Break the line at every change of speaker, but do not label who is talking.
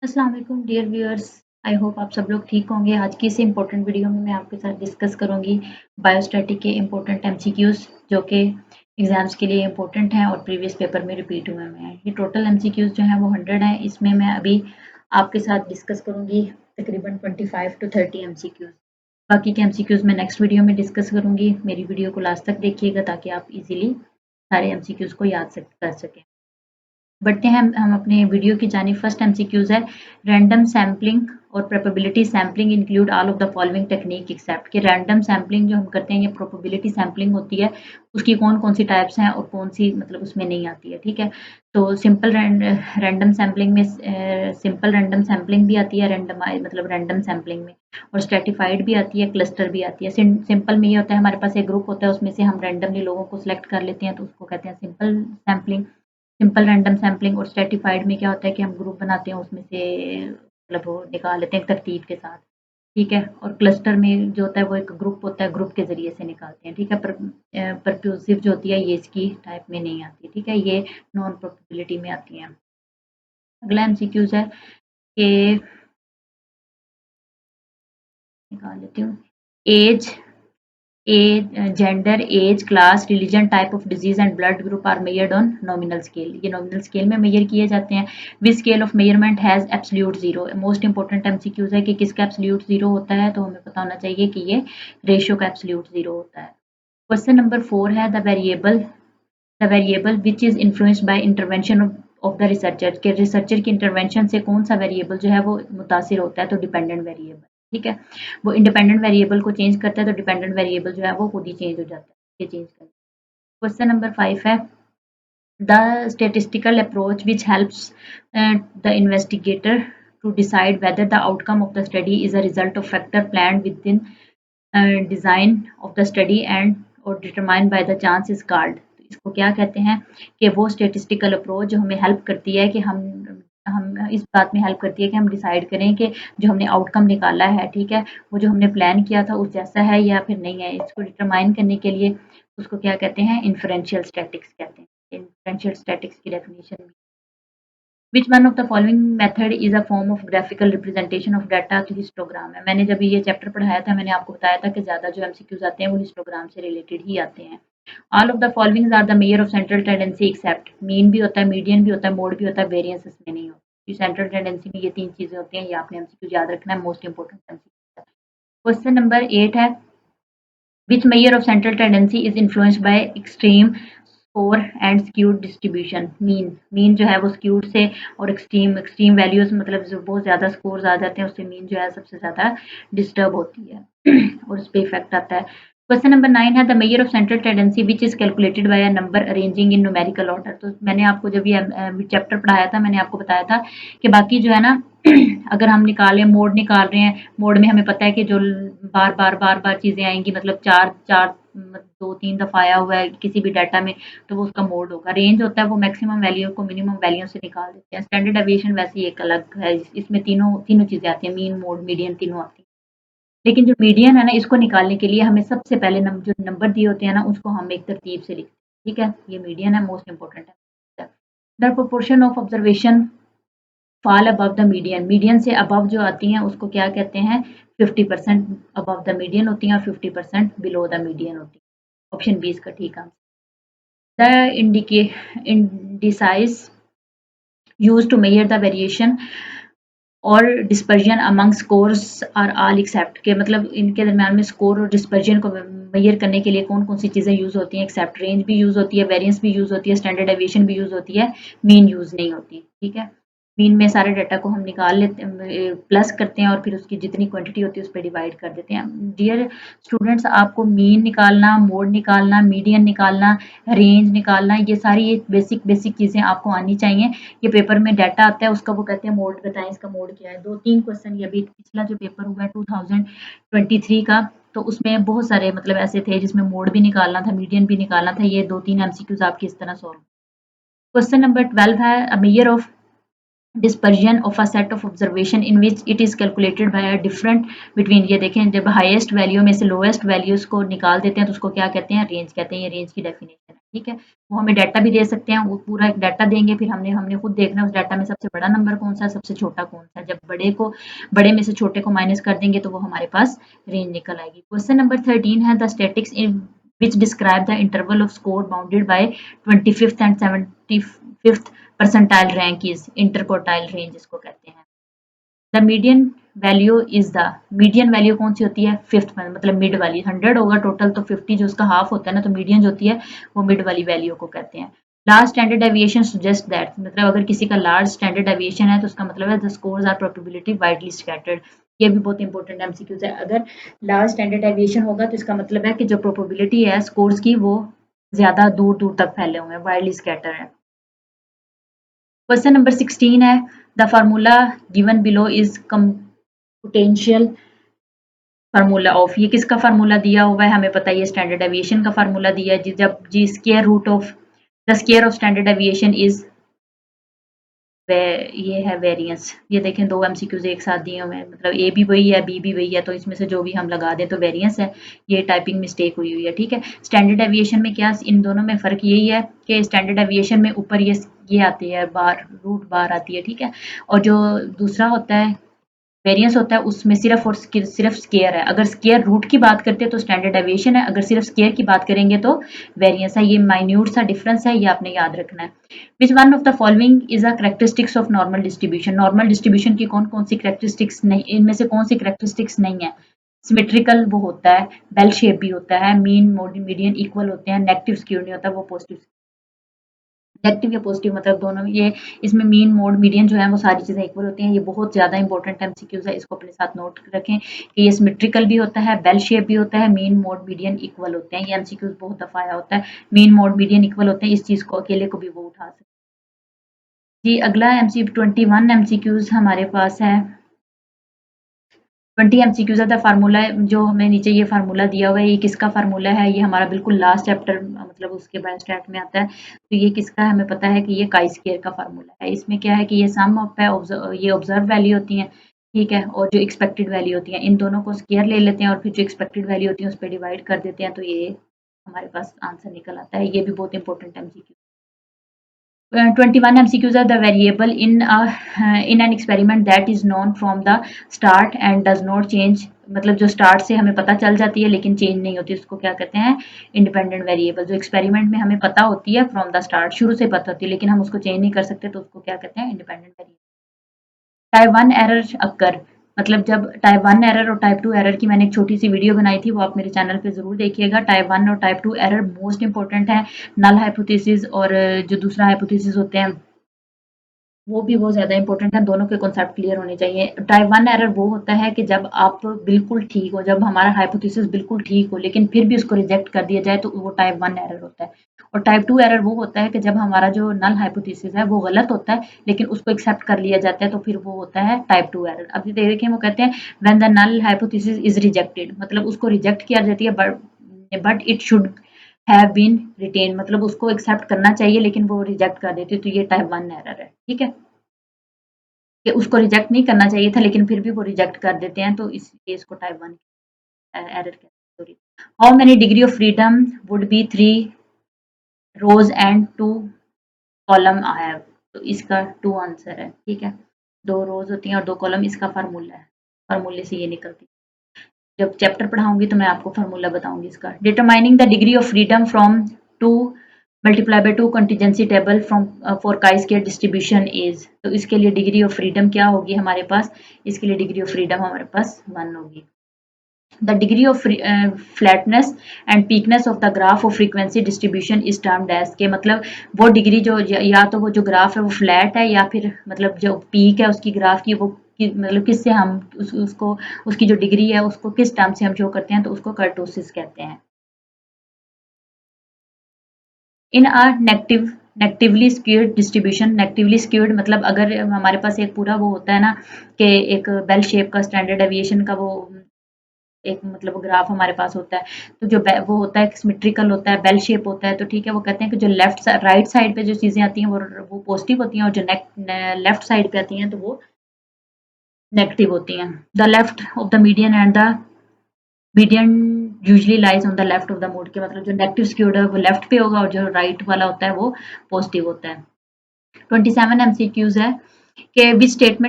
अस्सलाम वालेकुम dear viewers. I hope आप सब लोग ठीक होंगे। आज की इस इम्पोर्टेंट वीडियो में मैं आपके साथ डिस्कस करूंगी बायोस्टैटिक के इम्पोर्टेंट एमसीक्यूज़ जो कि एग्जाम्स के लिए इम्पोर्टेंट हैं और प्रीवियस पेपर में रिपीट हुए हैं। ये टोटल एमसीक्यूज़ जो हैं वो 100 हैं। इसमें मैं अभी आपके साथ डिस्कस करूंगी तकरीबन 25 to 30 एमसीक्यूज़। बाकी के एमसीक्यूज़ मैं नेक्स्ट वीडियो में डिस्कस करूंगी। मेरी वीडियो को लास्ट तक देखिएगा ताकि आप इजीली सारे एमसीक्यूज़ को याद कर सकें। बढ़ते हैं हम अपने वीडियो की जानिब। फर्स्ट एमसीक्यूज है रैंडम सैम्पलिंग और probability sampling include all of the following technique except कि रैंडम सैम्पलिंग जो हम करते हैं ये प्रोबेबिलिटी सैम्पलिंग होती है। उसकी कौन कौन सी टाइप्स हैं और कौन सी मतलब उसमें नहीं आती है। ठीक है, तो सिंपल रैंडम सैम्पलिंग में सिंपल रैंडम सैम्पलिंग भी आती है रैंडम मतलब रैंडम सैम्पलिंग में, और स्ट्रेटिफाइड भी आती है, क्लस्टर भी आती है। सिंपल में ये होता है हमारे पास एक ग्रुप होता है, उसमें से हम रैंडमली लोगों को सिलेक्ट कर लेते हैं तो उसको कहते हैं simple sampling, simple random sampling. और स्ट्रेटिफाइड में क्या होता है कि हम ग्रुप बनाते हैं उसमें से मतलब वो निकाल लेते हैं तरतीब के साथ। ठीक है, और क्लस्टर में जो होता है वो एक ग्रुप होता है, ग्रुप के ज़रिए से निकालते हैं। ठीक है, परक्यूसिव जो होती है ये इसकी टाइप में नहीं आती। ठीक है, ये नॉन प्रोबेबिलिटी में आती है। अगला एमसीक्यूज है कि निकाल लेती हूँ age gender, age, class, religion, type of disease and blood group are measured on nominal scale. ये नॉमिनल स्केल में मेजर किए जाते हैं। Which scale of measurement has absolute zero. Most important MCQs है कि किसका एब्सोल्यूट जीरो होता है, तो हमें पता होना चाहिए कि ये रेशियो का एब्सोल्यूट जीरो होता है। क्वेश्चन नंबर 4 है the variable which is influenced by intervention of the researcher के रिसर्चर की इंटरवेंशन से कौन सा वेरिएबल जो है वो मुतासिर होता है, तो डिपेंडेंट वेरिएबल। ठीक है, वो इंडिपेंडेंट वेरिएबल को चेंज करता है तो डिपेंडेंट वेरिएबल जो है वो खुद ही चेंज हो जाता है, ये चेंज करता है। क्वेश्चन नंबर 5 है the statistical approach which helps the investigator to decide whether the outcome of the study is a result of factor plan within design of the study and और determined by the chance is called. इसको क्या कहते हैं कि वो statistical approach जो हमें help करती है कि हम इस बात में हेल्प करती है कि हम डिसाइड करें कि जो हमने आउटकम निकाला है, ठीक है, वो जो हमने प्लान किया था उस जैसा है या फिर नहीं है। इसको डिटरमाइन करने के लिए उसको क्या कहते हैं, इन्फरेंशियल स्टैटिक्स कहते हैं। इन्फरेंशियल स्टैटिक्स की definition which one of the following method is a form of graphical representation of data, तो हिस्टोग्राम है। मैंने जब ये चैप्टर पढ़ाया था मैंने आपको बताया था कि ज़्यादा जो एमसीक्यूज आते हैं वो हिस्टोग्राम से रिलेटेड ही आते हैं। All of the following are the measure of central tendency except mean भी होता है, मीडियन भी होता है, मोड भी होता है, वेरियंस इसमें नहीं होती। सेंट्रल टेंडेंसी में ये तीन चीज़ें होती हैं, ये आपने एमसीक्यू याद रखना है, most important MCQ. Question number 8 है which measure of central tendency is influenced by extreme score and skewed distribution. Mean जो है वो स्क्यूड से और एक्सट्रीम वैल्यूज मतलब जो बहुत ज़्यादा स्कोर्स आ जाते हैं उससे मीन जो है सबसे ज़्यादा डिस्टर्ब होती है और उस पर इफेक्ट आता है। क्वेश्चन नंबर 9 है the measure of central tendency which is calculated by a number arranging in numerical order. तो मैंने आपको जब ये चैप्टर पढ़ाया था मैंने आपको बताया था कि बाकी जो है ना अगर हम निकालें मोड निकाल रहे हैं, मोड में हमें पता है कि जो बार बार चीज़ें आएंगी मतलब चार चार दो तीन दफ़ा आया हुआ है किसी भी डाटा में तो वो उसका मोड होगा। रेंज होता है वो मैक्सिमम वैल्यू को मिनिमम वैल्यू से निकाल देते हैं। स्टैंडर्ड डेविएशन वैसे ही एक अलग है, इसमें तीनों तीनों चीज़ें आती हैं, मीन मोड मीडियन तीनों आती हैं। लेकिन जो मीडियन है ना इसको निकालने के लिए हमें सबसे पहले जो नंबर दिए होते हैं ना उसको हम एक तरतीब से लिखते हैं। ठीक है, ये मीडियन है, मोस्ट इंपॉर्टेंट है। The proportion of observation fall above the median, median से अबव जो आती हैं उसको क्या कहते हैं, 50% अबव द मीडियन होती हैं और 50% बिलो द मीडियन होती है। ऑप्शन बी इसका ठीक answer. The indices used to measure the variation और dispersion among scores are all except के मतलब इनके दरमियान में स्कोर और डिस्पर्जन को मेजर करने के लिए कौन कौन सी चीज़ें यूज़ होती हैं। एक्सेप्ट रेंज भी यूज़ होती है, वेरिएंस भी यूज़ होती है, स्टैंडर्ड डेविएशन भी यूज़ होती है, मीन यूज़ नहीं होती। ठीक है, मीन में सारे डाटा को हम निकाल लेते हैं, प्लस करते हैं और फिर उसकी जितनी क्वांटिटी होती है उस पर डिवाइड कर देते हैं। डियर स्टूडेंट्स, आपको मीन निकालना, मोड निकालना, मीडियन निकालना, रेंज निकालना, ये सारी बेसिक बेसिक चीज़ें आपको आनी चाहिए। ये पेपर में डाटा आता है उसका वो कहते हैं मोड बताएं, इसका मोड क्या है। 2-3 क्वेश्चन ये अभी पिछला जो पेपर हुआ है 2023 का तो उसमें बहुत सारे मतलब ऐसे थे जिसमें मोड भी निकालना था, मीडियन भी निकालना था। ये 2-3 एमसीक्यूज आपकी इस तरह सॉल्व। क्वेश्चन नंबर 12 है a measure of dispersion of a set of observation in which it is calculated by a different between. ये देखें, जब हाईएस्ट वैल्यू में से लोएस्ट वैल्यूज को निकाल देते हैं तो उसको क्या कहते हैं, रेंज कहते हैं। ये रेंज की डेफिनेशन है, ठीक है। वो हमें डाटा भी दे सकते हैं, वो पूरा एक डाटा देंगे, फिर हमने हमने खुद देखना है उस डाटा में सबसे बड़ा नंबर कौन सा है, सबसे छोटा कौन सा है। जब बड़े में से छोटे को माइनस कर देंगे तो वो हमारे पास रेंज निकल आएगी। क्वेश्चन नंबर 13 है the statics in which describe the interval of score bounded by 25th and 75th percentile rank is interquartile range इसको कहते हैं। The median value is the median value कौन सी होती है, फिफ्थ मतलब मिड वाली। 100 होगा टोटल तो 50 जो उसका हाफ होता है ना, तो मीडियन जो होती है वो मिड वाली वैल्यू को कहते हैं। Large standard deviation suggest that, मतलब अगर किसी का लार्ज स्टैंडर्ड डेविएशन है तो उसका मतलब है the scores are probability widely scattered. ये भी बहुत इंपॉर्टेंट एमसीक्यूज है। अगर लार्ज स्टैंडर्ड डेविएशन होगा तो इसका मतलब है कि जो प्रोबेबिलिटी है स्कोर्स की वो ज्यादा दूर दूर तक फैले हुए हैं, वाइडली स्कैटर है। क्वेश्चन नंबर 16 है the formula given below is computational formula of. ये किसका फार्मूला दिया हुआ है, हमें पता है ये स्टैंडर्ड डेविएशन का फार्मूला दिया है। जब जी square root of the square of standard deviation is, ये है वेरिएंस। ये देखें दो एमसीक्यूज एक साथ दिए हुए हैं, मतलब ए भी वही है बी भी वही है, तो इसमें से जो भी हम लगा दें तो वेरिएंस है। ये टाइपिंग मिस्टेक हुई है, ठीक है। स्टैंडर्ड डेविएशन में क्या इन दोनों में फ़र्क यही है कि स्टैंडर्ड डेविएशन में ऊपर ये आती है बार, रूट बार आती है, ठीक है। और जो दूसरा होता है वेरिएंस होता है उसमें सिर्फ और सिर्फ स्केयर है। अगर स्केयर रूट की बात करते हैं तो स्टैंडर्ड डेविएशन है, अगर सिर्फ स्केयर की बात करेंगे तो वेरिएंस है। ये माइन्यूट सा डिफरेंस है, ये आपने याद रखना है। Which one of the following is a characteristics of normal distribution. Normal distribution की कौन कौन सी कैरेक्टरिस्टिक्स नहीं, इनमें से कौन सी कैरेक्टरिस्टिक्स नहीं है। सिमेट्रिकल वो होता है, बेल शेप भी होता है, मीन मीडियन इक्वल होते हैं, नेगेटिव स्क्यू नहीं होता, वो पॉजिटिव। नेगेटिव या पॉजिटिव मतलब दोनों ये, इसमें मीन मोड मीडियन जो है वो सारी चीज़ें इक्वल होती हैं। ये बहुत ज़्यादा इंपॉर्टेंट एमसीक्यूज है, इसको अपने साथ नोट रखें कि ये सिमेट्रिकल भी होता है, बेल शेप भी होता है, मीन मोड मीडियन इक्वल होते हैं। ये एमसीक्यूज बहुत दफ़ा आया होता है, मीन मोड मीडियन इक्वल होते हैं, इस चीज़ को अकेले को भी वो उठा सकते हैं। जी अगला एमसी 21 एमसीक्यूज हमारे पास है। 20 एमसीक्यूज है द फार्मूला, जो हमें नीचे ये फार्मूला दिया हुआ है ये किसका फार्मूला है, ये हमारा बिल्कुल लास्ट चैप्टर मतलब उसके बायोस्टैट में आता है। तो ये किसका है, हमें पता है कि ये काई स्क्वायर का फार्मूला है। इसमें क्या है कि ये सम ऑफ है, ये ऑब्जर्व वैल्यू होती है, ठीक है, और जो एक्सपेक्टेड वैल्यू होती है इन दोनों को स्क्वायर ले लेते हैं और फिर जो एक्सपेक्टेड वैल्यू होती है उस पर डिवाइड कर देते हैं, तो ये हमारे पास आंसर निकल आता है। ये भी बहुत important MCQ. 21 MCQs are the variable in an experiment that is known from the start and does not change। मतलब जो स्टार्ट से हमें पता चल जाती है लेकिन चेंज नहीं होती, उसको क्या कहते हैं, इंडिपेंडेंट वेरिएबल। जो एक्सपेरिमेंट में हमें पता होती है फ्रॉम द स्टार्ट, शुरू से पता होती है लेकिन हम उसको चेंज नहीं कर सकते, तो उसको क्या कहते हैं, independent variable. Type 1 error occur, मतलब जब टाइप 1 एरर और टाइप 2 एरर की मैंने एक छोटी सी वीडियो बनाई थी, वो आप मेरे चैनल पे ज़रूर देखिएगा। टाइप 1 और टाइप 2 एरर मोस्ट इंपॉर्टेंट है। नल हाइपोथेसिस और जो दूसरा हाइपोथेसिस होते हैं वो भी बहुत ज़्यादा इंपॉर्टेंट है, दोनों के कॉन्सेप्ट क्लियर होने चाहिए। टाइप 1 एरर वो होता है कि जब आप बिल्कुल ठीक हो, जब हमारा हाइपोथेसिस बिल्कुल ठीक हो लेकिन फिर भी उसको रिजेक्ट कर दिया जाए तो वो टाइप 1 एरर होता है। और टाइप 2 एरर वो होता है कि जब हमारा जो नल हाइपोथेसिस है वो गलत होता है लेकिन उसको एक्सेप्ट कर लिया जाता है, तो फिर वो होता है टाइप 2 एरर। अब ये देखें वो कहते हैं when the null hypothesis is rejected, मतलब उसको रिजेक्ट किया जाती है but it should have been retain, मतलब उसको एक्सेप्ट करना चाहिए लेकिन वो रिजेक्ट कर देती है, तो ये टाइप 1 एरर है, ठीक है। कि उसको रिजेक्ट नहीं करना चाहिए था लेकिन फिर भी वो रिजेक्ट कर देते हैं, तो इसलिए इसको टाइप 1 एरर कहते हैं। How many degree of freedom would be 3 rows and 2 column I have, तो इसका 2 आंसर है, ठीक है। 2 रोज होती हैं और 2 कॉलम, इसका फार्मूला है, फार्मूले से ये निकलती है। जब चैप्टर पढ़ाऊंगी तो मैं आपको फार्मूला बताऊंगी इसका। Determining the degree of freedom from 2 multiply by 2 contingency table from for chi square distribution is, तो इसके लिए डिग्री ऑफ फ्रीडम क्या होगी हमारे पास, इसके लिए डिग्री ऑफ फ्रीडम हमारे पास 1 होगी। The degree of flatness and peakness of the graph of frequency distribution is termed as, के मतलब वो डिग्री जो या तो वो जो ग्राफ है वो फ्लैट है या फिर मतलब जो पीक है उसकी ग्राफ की वो मतलब किससे हम उसको उसकी जो डिग्री है उसको किस टर्म से हम शो करते हैं, तो उसको कर्टोसिस कहते हैं। In a negatively skewed distribution, negatively skewed मतलब अगर हमारे पास एक पूरा वो होता है ना कि एक बेल शेप का स्टैंडर्ड डेविएशन का वो एक मतलब ग्राफ हमारे पास होता है, तो जो वो होता है सिमेट्रिकल होता है, बेल शेप होता है, तो ठीक है वो कहते हैं कि जो राइट साइड पे जो चीज़ें आती हैं वो पॉजिटिव होती हैं और जो लेफ्ट साइड पे आती हैं तो वो नेगेटिव होती हैं। The left of the median and the median usually lies on the left of the mode के मतलब जो नेगेटिव स्क्यूड है वो लेफ्ट पे होगा और जो राइट वाला होता है वो पॉजिटिव होता है। 27 एमसीक्यूज है कि विच स्टेटमेंट